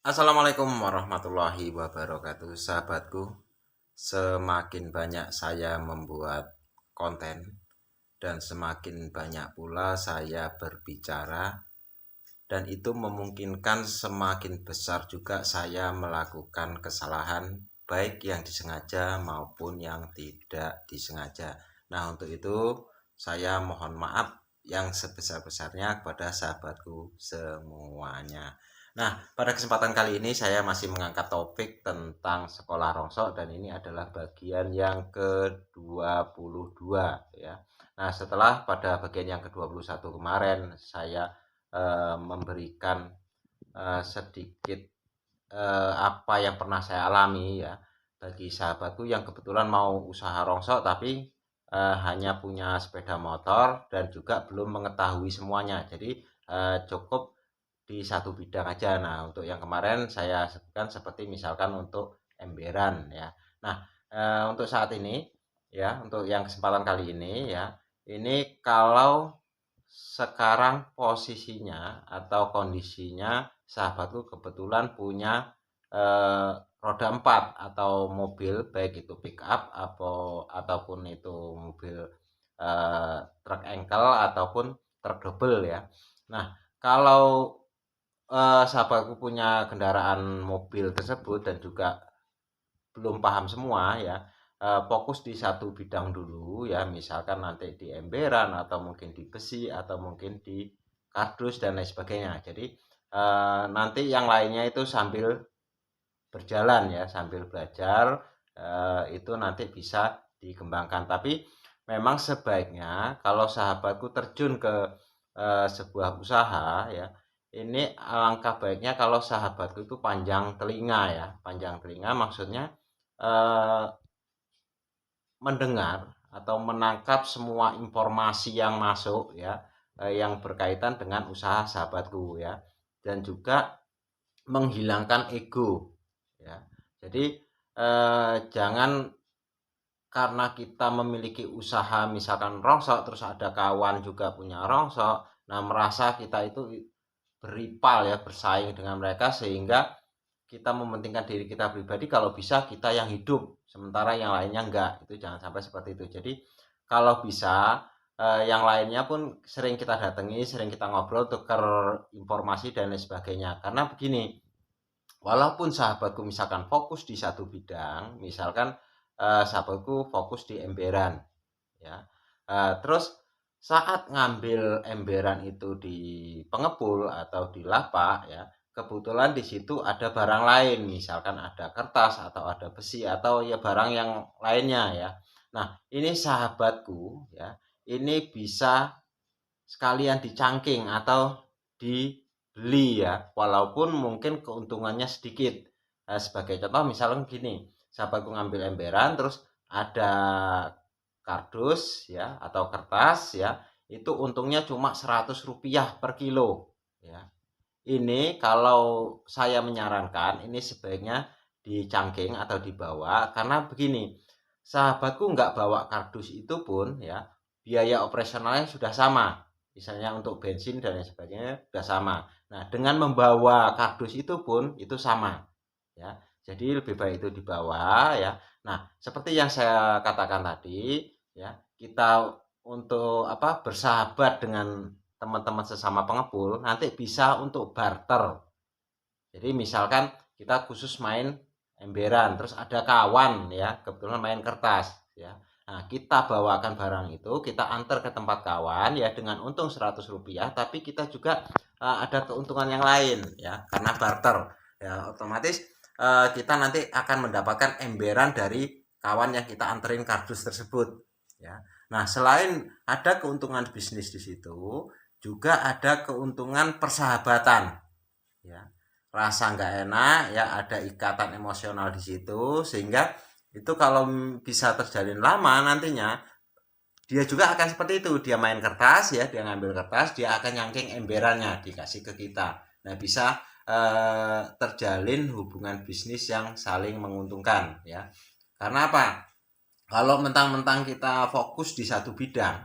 Assalamualaikum warahmatullahi wabarakatuh, sahabatku. Semakin banyak saya membuat konten dan semakin banyak pula saya berbicara, dan itu memungkinkan semakin besar juga saya melakukan kesalahan, baik yang disengaja maupun yang tidak disengaja. Nah, untuk itu saya mohon maaf yang sebesar-besarnya kepada sahabatku semuanya. Nah, pada kesempatan kali ini saya masih mengangkat topik tentang sekolah rongsok, dan ini adalah bagian yang ke-22 ya. Nah, setelah pada bagian yang ke-21 kemarin saya memberikan sedikit apa yang pernah saya alami ya, bagi sahabatku yang kebetulan mau usaha rongsok tapi hanya punya sepeda motor dan juga belum mengetahui semuanya. Jadi cukup di satu bidang aja. Nah, untuk yang kemarin saya sebutkan seperti misalkan untuk emberan ya. Nah, untuk saat ini ya, untuk yang kesempatan kali ini ya, ini kalau sekarang posisinya atau kondisinya sahabatku kebetulan punya eh, roda 4 atau mobil, baik itu pick up ataupun itu mobil truk engkel ataupun truk double ya. Nah, kalau sahabatku punya kendaraan mobil tersebut dan juga belum paham semua ya, fokus di satu bidang dulu ya, misalkan nanti di emberan atau mungkin di besi atau mungkin di kardus dan lain sebagainya. Jadi nanti yang lainnya itu sambil berjalan ya, sambil belajar, itu nanti bisa dikembangkan. Tapi memang sebaiknya kalau sahabatku terjun ke sebuah usaha ya, ini alangkah baiknya kalau sahabatku itu panjang telinga ya. Panjang telinga maksudnya eh, mendengar atau menangkap semua informasi yang masuk ya, yang berkaitan dengan usaha sahabatku ya, dan juga menghilangkan ego ya. Jadi jangan karena kita memiliki usaha misalkan rongsok, terus ada kawan juga punya rongsok, nah merasa kita itu beripal ya, bersaing dengan mereka, sehingga kita mementingkan diri kita pribadi, kalau bisa kita yang hidup sementara yang lainnya enggak. Itu jangan sampai seperti itu. Jadi kalau bisa yang lainnya pun sering kita datangi, sering kita ngobrol, tukar informasi dan lain sebagainya. Karena begini, walaupun sahabatku misalkan fokus di satu bidang, misalkan sahabatku fokus di emberan ya, terus saat ngambil emberan itu di pengepul atau di lapak ya, kebetulan di situ ada barang lain, misalkan ada kertas atau ada besi atau ya barang yang lainnya ya. Nah, ini sahabatku ya, ini bisa sekalian dicangking atau dibeli ya, walaupun mungkin keuntungannya sedikit. Sebagai contoh misalnya gini, sahabatku ngambil emberan terus ada kardus ya atau kertas ya, itu untungnya cuma Rp100 per kilo ya. Ini kalau saya menyarankan ini sebaiknya dicangking atau dibawa, karena begini, sahabatku nggak bawa kardus itu pun ya, biaya operasionalnya sudah sama, misalnya untuk bensin dan lain sebagainya sudah sama. Nah, dengan membawa kardus itu pun itu sama ya, jadi lebih baik itu dibawa ya. Nah, seperti yang saya katakan tadi ya, kita untuk apa, bersahabat dengan teman-teman sesama pengepul nanti bisa untuk barter. Jadi misalkan kita khusus main emberan, terus ada kawan ya kebetulan main kertas ya. Nah, kita bawakan barang itu, kita antar ke tempat kawan ya dengan untung Rp100, tapi kita juga ada keuntungan yang lain ya karena barter. Ya, otomatis kita nanti akan mendapatkan emberan dari kawan yang kita anterin kardus tersebut ya. Nah, selain ada keuntungan bisnis di situ, juga ada keuntungan persahabatan ya, rasa nggak enak ya, ada ikatan emosional di situ, sehingga itu kalau bisa terjalin lama nantinya, dia juga akan seperti itu, dia main kertas ya, dia ngambil kertas, dia akan nyangking emberannya dikasih ke kita. Nah, bisa terjalin hubungan bisnis yang saling menguntungkan ya. Karena apa, kalau mentang-mentang kita fokus di satu bidang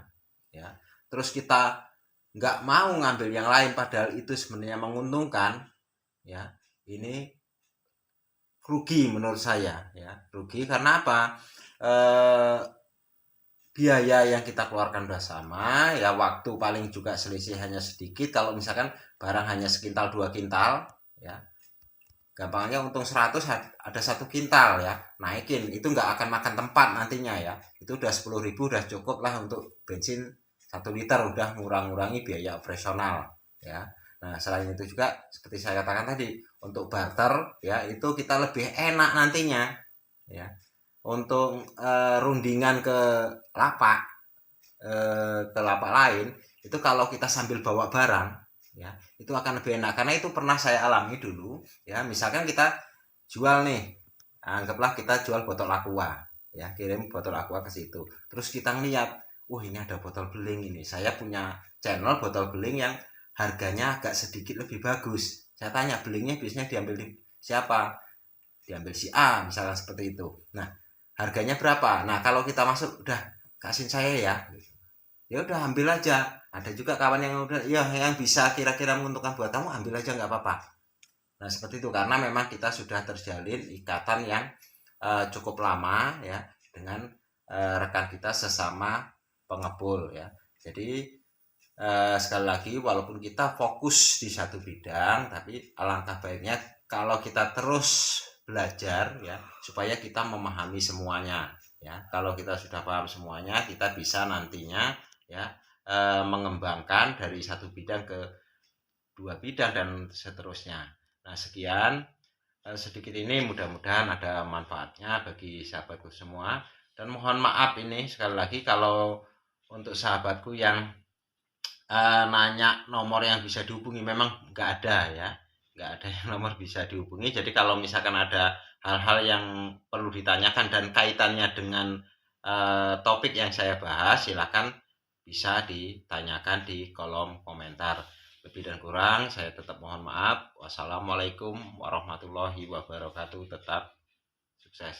ya, terus kita nggak mau ngambil yang lain padahal itu sebenarnya menguntungkan ya, ini rugi menurut saya ya. Rugi karena apa? Biaya yang kita keluarkan udah sama ya, waktu paling juga selisih hanya sedikit. Kalau misalkan barang hanya sekintal 2 kintal ya, gampangnya untung 100 ada 1 kintal ya, naikin itu nggak akan makan tempat nantinya ya. Itu udah 10.000 udah cukup lah untuk bensin 1 liter, udah ngurang-ngurangi biaya operasional ya. Nah selain itu juga seperti saya katakan tadi, untuk barter ya itu kita lebih enak nantinya ya. Untuk rundingan lapak ke lapak lain itu, kalau kita sambil bawa barang ya itu akan lebih enak. Karena itu pernah saya alami dulu ya. Misalkan kita jual nih, anggaplah kita jual botol aqua ya, kirim botol aqua ke situ, terus kita ngeliat, wah ini ada botol beling, ini saya punya channel botol beling yang harganya agak sedikit lebih bagus. Saya tanya, belingnya biasanya diambil siapa? Diambil si A misalnya, seperti itu. Nah harganya berapa? Nah kalau kita masuk, udah kasih saya ya, ya udah ambil aja. Ada juga kawan yang udah ya, yang bisa kira-kira menguntungkan buat kamu, ambil aja nggak apa-apa. Nah seperti itu, karena memang kita sudah terjalin ikatan yang cukup lama ya dengan rekan kita sesama pengepul ya. Jadi sekali lagi, walaupun kita fokus di satu bidang, tapi alangkah baiknya kalau kita terus belajar ya, supaya kita memahami semuanya ya. Kalau kita sudah paham semuanya, kita bisa nantinya ya mengembangkan dari satu bidang ke 2 bidang dan seterusnya. Nah sekian sedikit ini, mudah-mudahan ada manfaatnya bagi sahabatku semua. Dan mohon maaf ini sekali lagi kalau untuk sahabatku yang nanya nomor yang bisa dihubungi, memang nggak ada ya, nggak ada yang nomor bisa dihubungi. Jadi kalau misalkan ada hal-hal yang perlu ditanyakan dan kaitannya dengan topik yang saya bahas, silakan bisa ditanyakan di kolom komentar. Lebih dan kurang saya tetap mohon maaf. Wassalamualaikum warahmatullahi wabarakatuh. Tetap sukses.